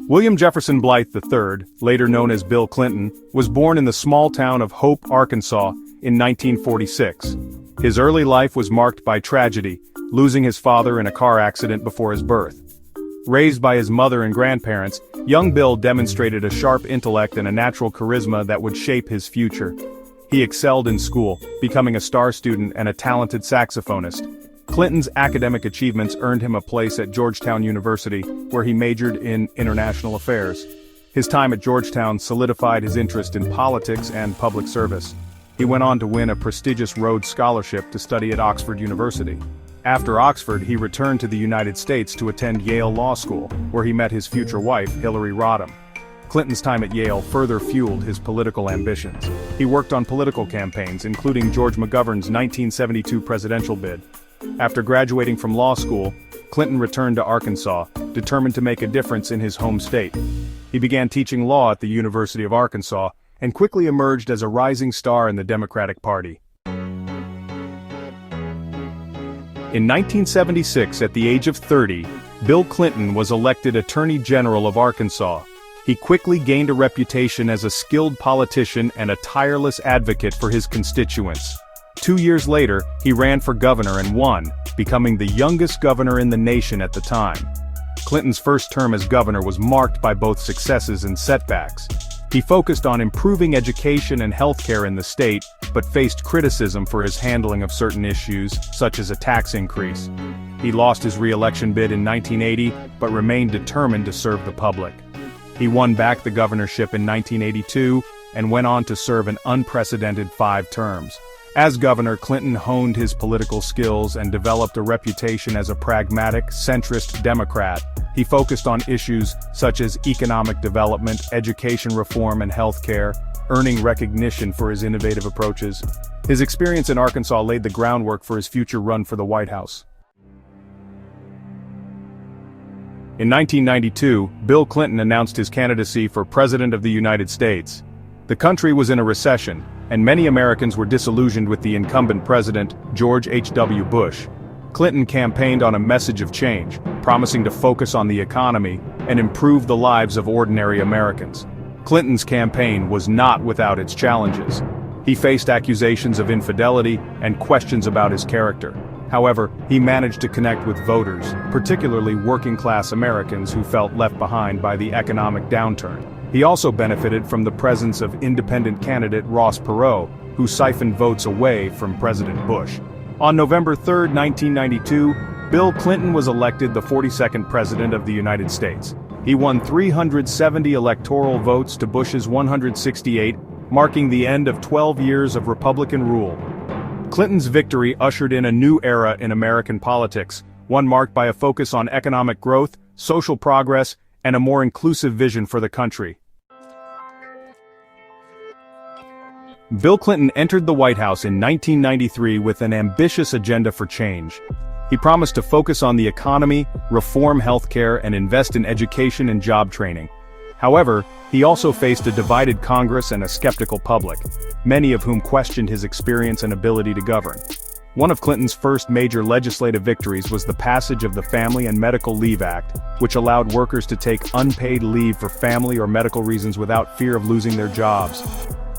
William Jefferson Blythe III, later known as Bill Clinton, was born in the small town of Hope, Arkansas, in 1946. His early life was marked by tragedy, losing his father in a car accident before his birth. Raised by his mother and grandparents, young Bill demonstrated a sharp intellect and a natural charisma that would shape his future. He excelled in school, becoming a star student and a talented saxophonist. Clinton's academic achievements earned him a place at Georgetown University, where he majored in international affairs. His time at Georgetown solidified his interest in politics and public service. He went on to win a prestigious Rhodes Scholarship to study at Oxford University. After Oxford, he returned to the United States to attend Yale Law School, where he met his future wife, Hillary Rodham. Clinton's time at Yale further fueled his political ambitions. He worked on political campaigns, including George McGovern's 1972 presidential bid. After graduating from law school, Clinton returned to Arkansas, determined to make a difference in his home state. He began teaching law at the University of Arkansas, and quickly emerged as a rising star in the Democratic Party. In 1976, at the age of 30, Bill Clinton was elected Attorney General of Arkansas. He quickly gained a reputation as a skilled politician and a tireless advocate for his constituents. 2 years later, he ran for governor and won, becoming the youngest governor in the nation at the time. Clinton's first term as governor was marked by both successes and setbacks. He focused on improving education and healthcare in the state, but faced criticism for his handling of certain issues, such as a tax increase. He lost his re-election bid in 1980, but remained determined to serve the public. He won back the governorship in 1982, and went on to serve an unprecedented 5 terms. As governor, Clinton honed his political skills and developed a reputation as a pragmatic, centrist Democrat. He focused on issues such as economic development, education reform, and healthcare, earning recognition for his innovative approaches. His experience in Arkansas laid the groundwork for his future run for the White House. In 1992, Bill Clinton announced his candidacy for President of the United States. The country was in a recession, and many Americans were disillusioned with the incumbent president, George H.W. Bush. Clinton campaigned on a message of change, promising to focus on the economy and improve the lives of ordinary Americans. Clinton's campaign was not without its challenges. He faced accusations of infidelity and questions about his character. However, he managed to connect with voters, particularly working-class Americans who felt left behind by the economic downturn. He also benefited from the presence of independent candidate Ross Perot, who siphoned votes away from President Bush. On November 3, 1992, Bill Clinton was elected the 42nd President of the United States. He won 370 electoral votes to Bush's 168, marking the end of 12 years of Republican rule. Clinton's victory ushered in a new era in American politics, one marked by a focus on economic growth, social progress, and a more inclusive vision for the country. Bill Clinton entered the White House in 1993 with an ambitious agenda for change. He promised to focus on the economy, reform healthcare, and invest in education and job training. However, he also faced a divided Congress and a skeptical public, many of whom questioned his experience and ability to govern. One of Clinton's first major legislative victories was the passage of the Family and Medical Leave Act, which allowed workers to take unpaid leave for family or medical reasons without fear of losing their jobs.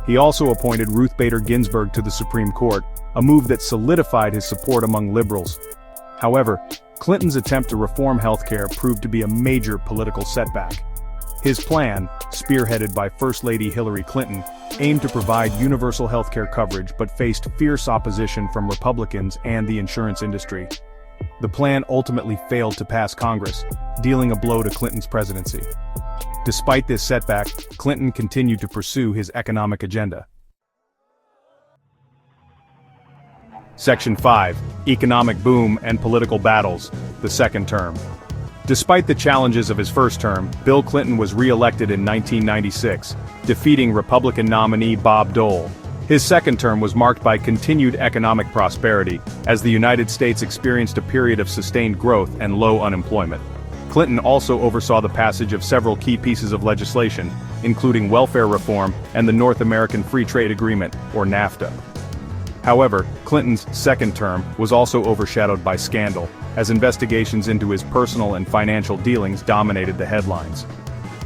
He also appointed Ruth Bader Ginsburg to the Supreme Court, a move that solidified his support among liberals. However, Clinton's attempt to reform healthcare proved to be a major political setback. His plan, spearheaded by First Lady Hillary Clinton, aimed to provide universal healthcare coverage but faced fierce opposition from Republicans and the insurance industry. The plan ultimately failed to pass Congress, dealing a blow to Clinton's presidency. Despite this setback, Clinton continued to pursue his economic agenda. Section 5. Economic Boom and Political Battles, the second term. Despite the challenges of his first term, Bill Clinton was re-elected in 1996, defeating Republican nominee Bob Dole. His second term was marked by continued economic prosperity, as the United States experienced a period of sustained growth and low unemployment. Clinton also oversaw the passage of several key pieces of legislation, including welfare reform and the North American Free Trade Agreement, or NAFTA. However, Clinton's second term was also overshadowed by scandal, as investigations into his personal and financial dealings dominated the headlines.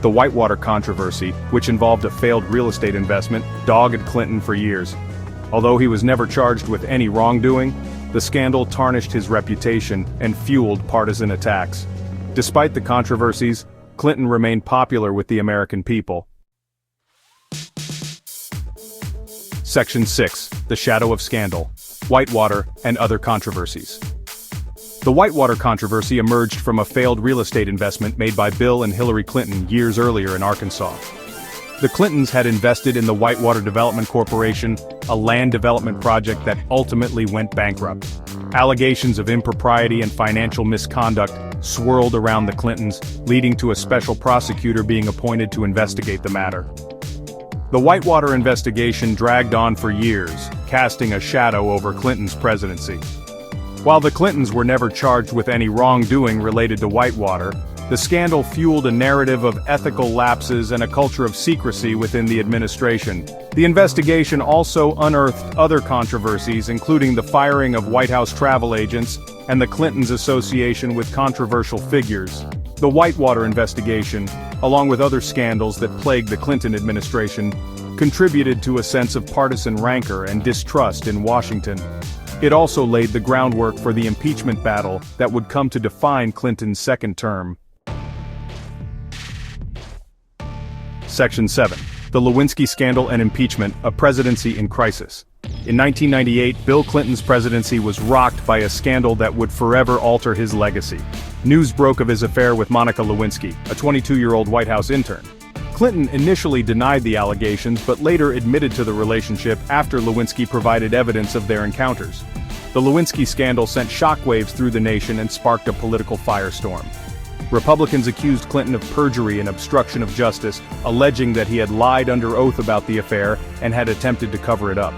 The Whitewater controversy, which involved a failed real estate investment, dogged Clinton for years. Although he was never charged with any wrongdoing, the scandal tarnished his reputation and fueled partisan attacks. Despite the controversies, Clinton remained popular with the American people. Section 6. The Shadow of Scandal. Whitewater and Other Controversies. The Whitewater controversy emerged from a failed real estate investment made by Bill and Hillary Clinton years earlier in Arkansas. The Clintons had invested in the Whitewater Development Corporation, a land development project that ultimately went bankrupt. Allegations of impropriety and financial misconduct swirled around the Clintons, leading to a special prosecutor being appointed to investigate the matter. The Whitewater investigation dragged on for years, casting a shadow over Clinton's presidency. While the Clintons were never charged with any wrongdoing related to Whitewater, the scandal fueled a narrative of ethical lapses and a culture of secrecy within the administration. The investigation also unearthed other controversies, including the firing of White House travel agents and the Clintons' association with controversial figures. The Whitewater investigation, along with other scandals that plagued the Clinton administration, contributed to a sense of partisan rancor and distrust in Washington. It also laid the groundwork for the impeachment battle that would come to define Clinton's second term. Section 7. The Lewinsky Scandal and Impeachment, a Presidency in Crisis. In 1998, Bill Clinton's presidency was rocked by a scandal that would forever alter his legacy. News broke of his affair with Monica Lewinsky, a 22-year-old White House intern. Clinton initially denied the allegations but later admitted to the relationship after Lewinsky provided evidence of their encounters. The Lewinsky scandal sent shockwaves through the nation and sparked a political firestorm. Republicans accused Clinton of perjury and obstruction of justice, alleging that he had lied under oath about the affair and had attempted to cover it up.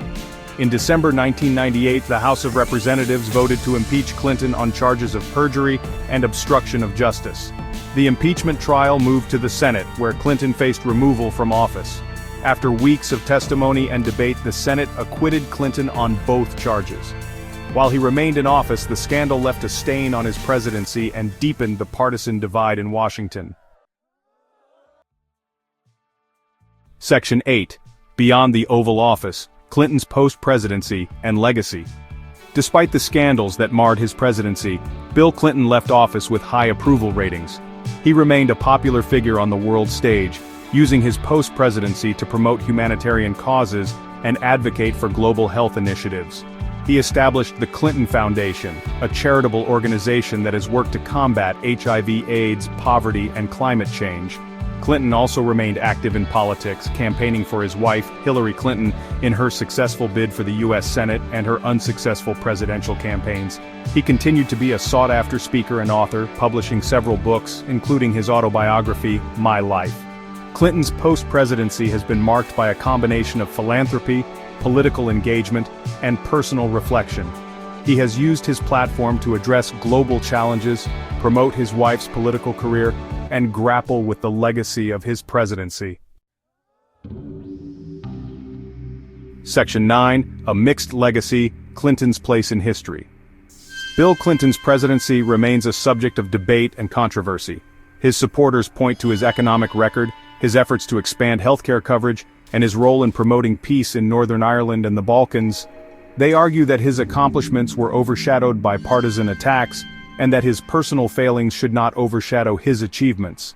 In December 1998, the House of Representatives voted to impeach Clinton on charges of perjury and obstruction of justice. The impeachment trial moved to the Senate, where Clinton faced removal from office. After weeks of testimony and debate, the Senate acquitted Clinton on both charges. While he remained in office, the scandal left a stain on his presidency and deepened the partisan divide in Washington. Section 8. Beyond the Oval Office, Clinton's post-presidency and legacy. Despite the scandals that marred his presidency, Bill Clinton left office with high approval ratings. He remained a popular figure on the world stage, using his post-presidency to promote humanitarian causes and advocate for global health initiatives. He established the Clinton Foundation, a charitable organization that has worked to combat HIV/AIDS, poverty, and climate change. Clinton also remained active in politics, campaigning for his wife, Hillary Clinton, in her successful bid for the U.S. Senate and her unsuccessful presidential campaigns. He continued to be a sought-after speaker and author, publishing several books, including his autobiography, My Life. Clinton's post-presidency has been marked by a combination of philanthropy, political engagement, and personal reflection. He has used his platform to address global challenges, promote his wife's political career, and grapple with the legacy of his presidency. Section 9. A Mixed Legacy, Clinton's Place in History. Bill Clinton's presidency remains a subject of debate and controversy. His supporters point to his economic record, his efforts to expand healthcare coverage, and his role in promoting peace in Northern Ireland and the Balkans. They argue that his accomplishments were overshadowed by partisan attacks, and that his personal failings should not overshadow his achievements.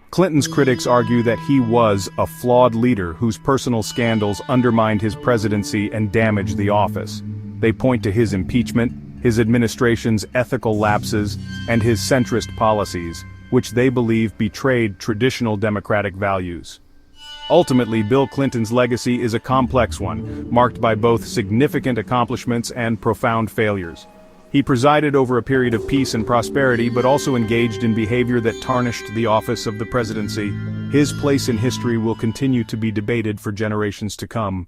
Clinton's critics argue that he was a flawed leader whose personal scandals undermined his presidency and damaged the office. They point to his impeachment, his administration's ethical lapses, and his centrist policies, which they believe betrayed traditional democratic values. Ultimately, Bill Clinton's legacy is a complex one, marked by both significant accomplishments and profound failures. He presided over a period of peace and prosperity, but also engaged in behavior that tarnished the office of the presidency. His place in history will continue to be debated for generations to come.